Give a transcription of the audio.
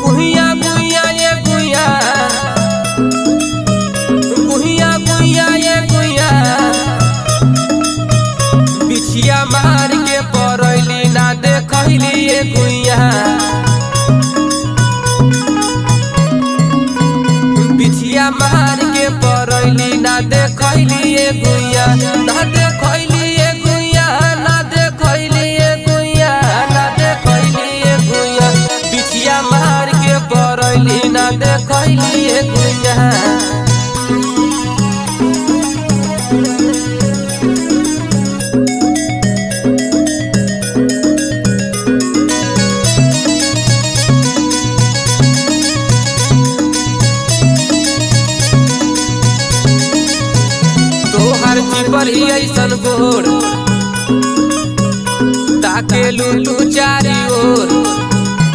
गुहिया गुहिया ये गुहिया, गुहिया गुहिया ये गुहिया, बिछिया मार के परैली ना देखैली ये गुहिया। बिछिया मार के परैली ना देखैली ये गुहिया, ना देखैली ये गुहिया, ना देखैली ये गुहिया, ना देखैली ये गुहिया। बिछिया मार के परैली ना देखैली ये गुहिया। तोहर चिपर ही ऐसन गोर ताके लू चारी ओर,